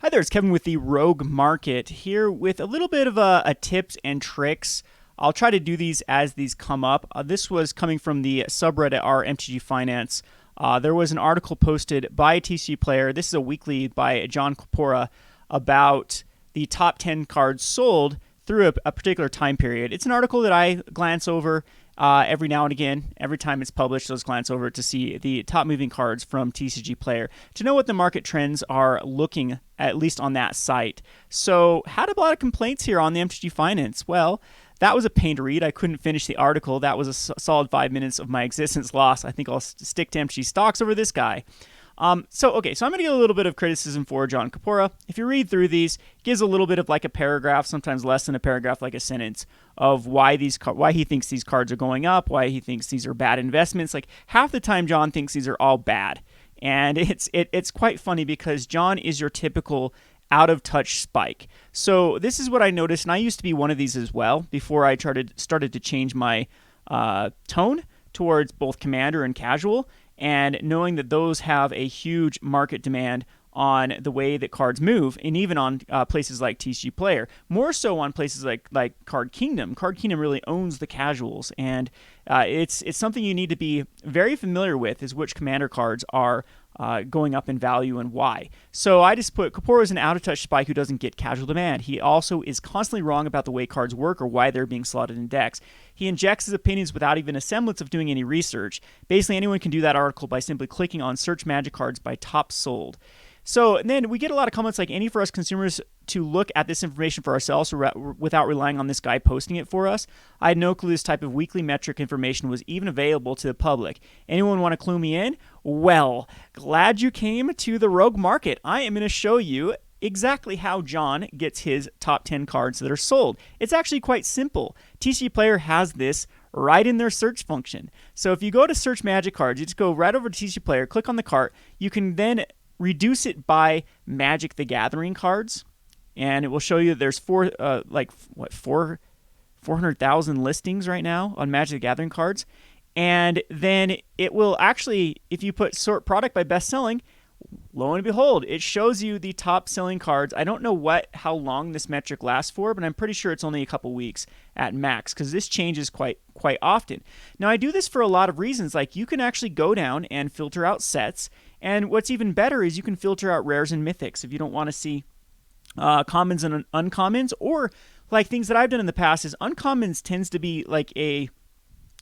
Hi there, it's Kevin with the Rogue Market here with a little bit of a tips and tricks. I'll try to do these as these come up. This was coming from the subreddit r/MTG Finance. There was an article posted by a TCG player. This is a weekly by John Kapora about the top 10 cards sold through a particular time period. It's an article that I glance over every now and again. Every time it's published, I'll glance over to see the top moving cards from TCG Player to know what the market trends are looking at least on that site. So, had a lot of complaints here on the MTG Finance. Well, that was a pain to read. I couldn't finish the article. That was a solid 5 minutes of my existence lost. I think I'll stick to MTG stocks over this guy. So I'm going to get a little bit of criticism for John Kapora. If you read through these, gives a little bit of like a paragraph, sometimes less than a paragraph, like a sentence of why he thinks these cards are going up, why he thinks these are bad investments. Like half the time, John thinks these are all bad, and it's quite funny because John is your typical out of touch spike. So this is what I noticed, and I used to be one of these as well before I started to change my tone towards both commander and casual. And knowing that those have a huge market demand on the way that cards move, and even on places like TCG Player, more so on places like Card Kingdom. Card Kingdom really owns the casuals, and it's something you need to be very familiar with, is which commander cards are going up in value and why. So I just put Kapora is an out-of-touch spike who doesn't get casual demand. He also is constantly wrong about the way cards work or why they're being slotted in decks. He injects his opinions without even a semblance of doing any research. Basically, anyone can do that article by simply clicking on Search Magic Cards by top sold. So then we get a lot of comments like, any for us consumers to look at this information for ourselves without relying on this guy posting it for us? I had no clue this type of weekly metric information was even available to the public. Anyone want to clue me in? Well, glad you came to the Rogue Market. I am going to show you exactly how John gets his top 10 cards that are sold. It's actually quite simple. TCG Player has this right in their search function. So if you go to Search Magic Cards, you just go right over to TCG Player, click on the cart. You can then reduce it by Magic the Gathering cards, and it will show you that there's 400,000 listings right now on Magic the Gathering cards. And then it will actually, if you put sort product by best selling, lo and behold, it shows you the top selling cards. I don't know how long this metric lasts for, but I'm pretty sure it's only a couple weeks at max, because this changes quite often. Now, I do this for a lot of reasons. Like, you can actually go down and filter out sets, and what's even better is you can filter out rares and mythics if you don't want to see commons and uncommons, or like things that I've done in the past is uncommons tends to be like a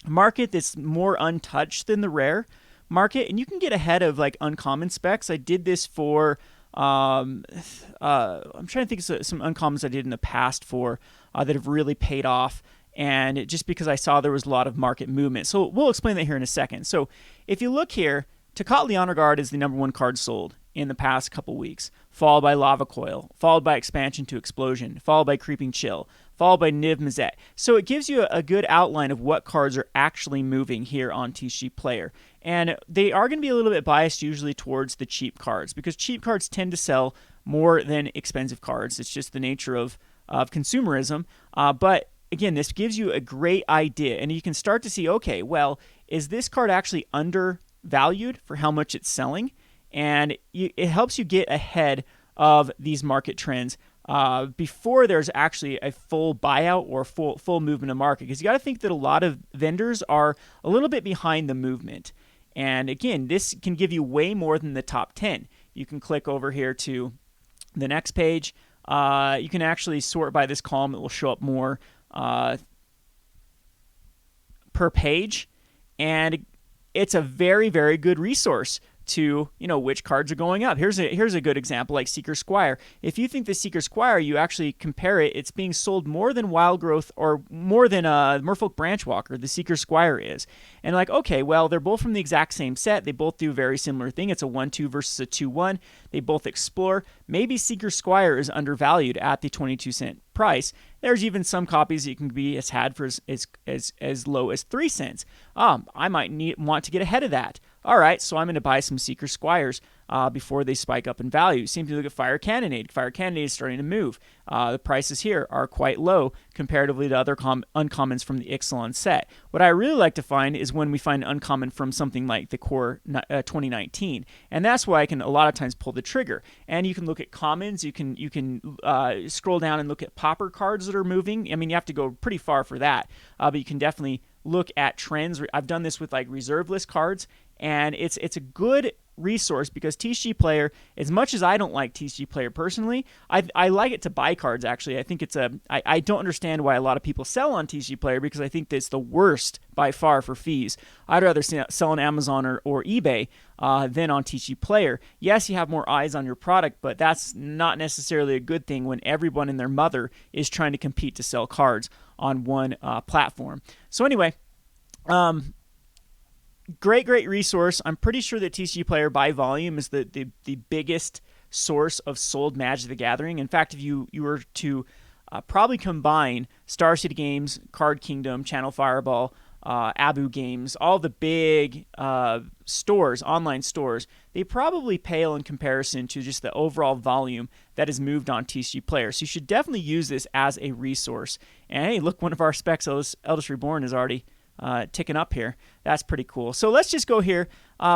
market that's more untouched than the rare market, and you can get ahead of like uncommon specs. I did this for I'm trying to think of some uncommons I did in the past for that have really paid off, and just because I saw there was a lot of market movement. So we'll explain that here in a second. So if you look here, Tocatli Honor Guard is the #1 card sold in the past couple weeks, followed by Lava Coil, followed by Expansion to Explosion, followed by Creeping Chill, followed by Niv Mizzet. So it gives you a good outline of what cards are actually moving here on TCG Player. And they are going to be a little bit biased usually towards the cheap cards, because cheap cards tend to sell more than expensive cards. It's just the nature of consumerism. But again, this gives you a great idea, and you can start to see, okay, well, is this card actually undervalued for how much it's selling? And it helps you get ahead of these market trends before there's actually a full buyout or full movement of market. Because you got to think that a lot of vendors are a little bit behind the movement. And again, this can give you way more than the top 10. You can click over here to the next page. You can actually sort by this column. It will show up more per page. And it's a very, very good resource to, which cards are going up. Here's a good example, like Seeker Squire. If you think the Seeker Squire, you actually compare it, it's being sold more than Wild Growth or more than Merfolk Branchwalker, the Seeker Squire is. And like, okay, well, they're both from the exact same set. They both do a very similar thing. It's a 1-2 versus a 2-1. They both explore. Maybe Seeker Squire is undervalued at the 22-cent price. There's even some copies that you can be had for as low as 3 cents. I might want to get ahead of that. All right, so I'm going to buy some Seeker Squires before they spike up in value. Same thing, look at Fire Cannonade. Fire Cannonade is starting to move. The prices here are quite low comparatively to other uncommons from the Ixalan set. What I really like to find is when we find an uncommon from something like the Core 2019, and that's why I can a lot of times pull the trigger. And you can look at commons. You can scroll down and look at popper cards that are moving. I mean, you have to go pretty far for that, but you can definitely look at trends. I've done this with like reserve list cards, and it's a good resource because TCG Player, as much as I don't like TCG Player personally, I like it to buy cards. Actually, I think I don't understand why a lot of people sell on TCG Player, because I think that it's the worst by far for fees. I'd rather sell on Amazon or eBay than on TCG Player. Yes, you have more eyes on your product, but that's not necessarily a good thing when everyone and their mother is trying to compete to sell cards on one platform. So anyway, great resource. I'm pretty sure that TCG Player by volume is the biggest source of sold Magic the Gathering. In fact, if you were to probably combine Star City Games, Card Kingdom, Channel Fireball, Abu Games, all the big online stores, they probably pale in comparison to just the overall volume that is moved on TCG Player. So you should definitely use this as a resource. And hey, look, one of our specs, Eldest Reborn, is already ticking up here. That's pretty cool. So let's just go here.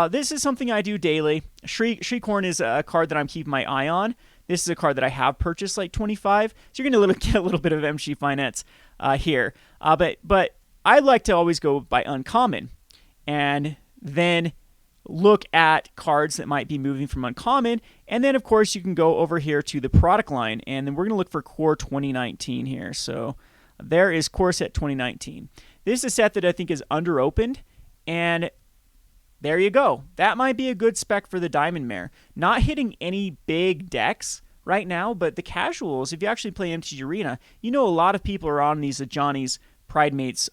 This is something I do daily. Shriekhorn is a card that I'm keeping my eye on. This is a card that I have purchased like 25. So you're going to get a little bit of MG Finance here. But I like to always go by uncommon and then look at cards that might be moving from uncommon. And then, of course, you can go over here to the product line. And then we're going to look for Core 2019 here. So there is Core Set 2019. This is a set that I think is underopened, and there you go. That might be a good spec for the Diamond Mare. Not hitting any big decks right now, but the casuals, if you actually play MTG Arena, you know a lot of people are on these Johnny's Pridemates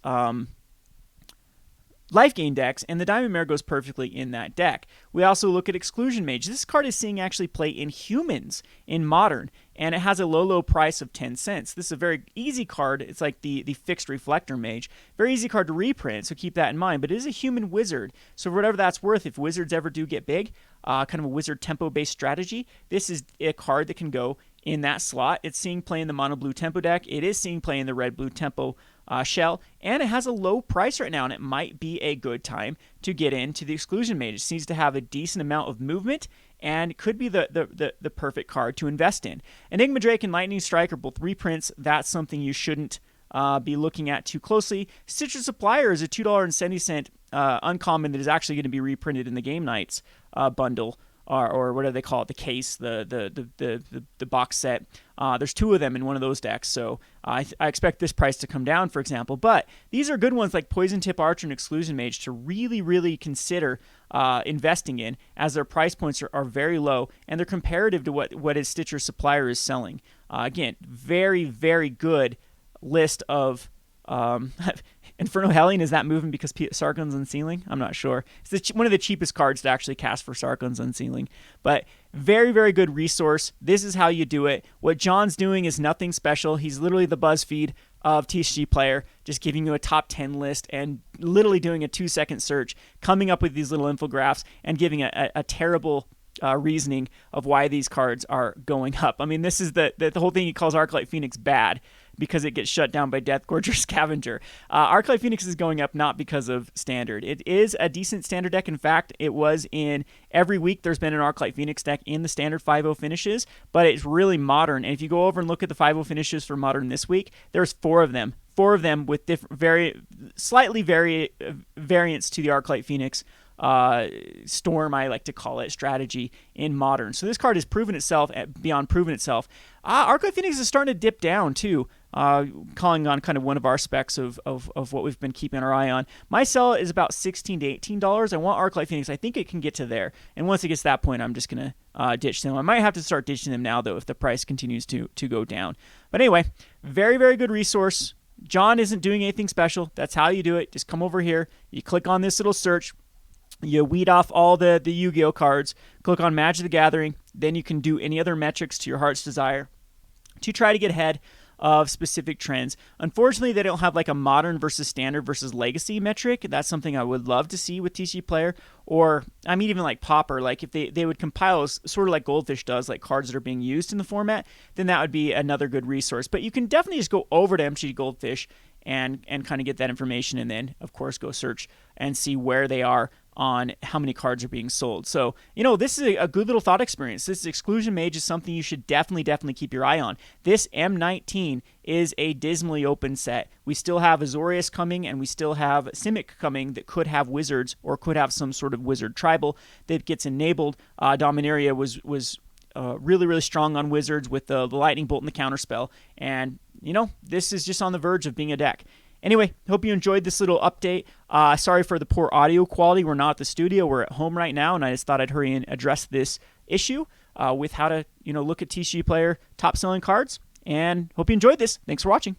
life gain decks, and the Diamond Mare goes perfectly in that deck. We also look at Exclusion Mage. This card is seeing actually play in Humans in Modern, and it has a low price of 10 cents. This is a very easy card. It's like the fixed Reflector Mage. Very easy card to reprint, so keep that in mind. But it is a human wizard, so for whatever that's worth, if wizards ever do get big, kind of a wizard tempo-based strategy, this is a card that can go in that slot. It's seeing play in the mono blue tempo deck. It is seeing play in the red blue tempo shell, and it has a low price right now, and it might be a good time to get into the Exclusion Mage. It seems to have a decent amount of movement and could be the perfect card to invest in. Enigma Drake and Lightning Strike are both reprints. That's something you shouldn't be looking at too closely. Citrus Supplier is a $2.70 uncommon that is actually going to be reprinted in the Game Nights bundle. Or what do they call it? The case, the box set. There's two of them in one of those decks, so I expect this price to come down, for example. But these are good ones like Poison Tip Archer and Exclusion Mage to really consider investing in, as their price points are very low and they're comparative to what is Stitcher Supplier is selling. Again, very good list of. Inferno Hellion, is that moving because Sargon's Unsealing? I'm not sure. It's one of the cheapest cards to actually cast for Sargon's Unsealing. But very good resource. This is how you do it. What John's doing is nothing special. He's literally the BuzzFeed of TCG Player, just giving you a top 10 list and literally doing a 2-second search, coming up with these little infographics and giving a terrible reasoning of why these cards are going up. I mean, this is the whole thing. He calls Arclight Phoenix bad because it gets shut down by Deathgorger Scavenger. Arclight Phoenix is going up not because of Standard. It is a decent Standard deck. In fact, it was in every week there's been an Arclight Phoenix deck in the Standard 5.0 finishes, but it's really Modern. And if you go over and look at the 5.0 finishes for Modern this week, there's 4 of them. 4 of them with slightly variants to the Arclight Phoenix Storm, I like to call it, strategy in Modern. So this card has proven itself beyond proven itself. Arclight Phoenix is starting to dip down too, calling on kind of one of our specs of what we've been keeping our eye on. My sell is about $16 to $18. I want Arclight Phoenix. I think it can get to there. And once it gets to that point, I'm just going to ditch them. I might have to start ditching them now, though, if the price continues to go down. But anyway, very good resource. John isn't doing anything special. That's how you do it. Just come over here. You click on this little search. You weed off all the Yu-Gi-Oh cards, click on Magic the Gathering, then you can do any other metrics to your heart's desire to try to get ahead of specific trends. Unfortunately, they don't have like a modern versus standard versus legacy metric. That's something I would love to see with TCG Player, or I mean even like Pauper. Like if they would compile sort of like Goldfish does, like cards that are being used in the format, then that would be another good resource. But you can definitely just go over to MTG Goldfish and kind of get that information, and then of course go search and see where they are on how many cards are being sold. So, this is a good little thought experience. This Exclusion Mage is something you should definitely keep your eye on. This M19 is a dismally open set. We still have Azorius coming, and we still have Simic coming that could have wizards or could have some sort of wizard tribal that gets enabled. Dominaria was really strong on wizards with the lightning bolt and the counterspell, and this is just on the verge of being a deck. Anyway, hope you enjoyed this little update. Sorry for the poor audio quality. We're not at the studio. We're at home right now, and I just thought I'd hurry and address this issue with how to look at TCG Player top selling cards. And hope you enjoyed this. Thanks for watching.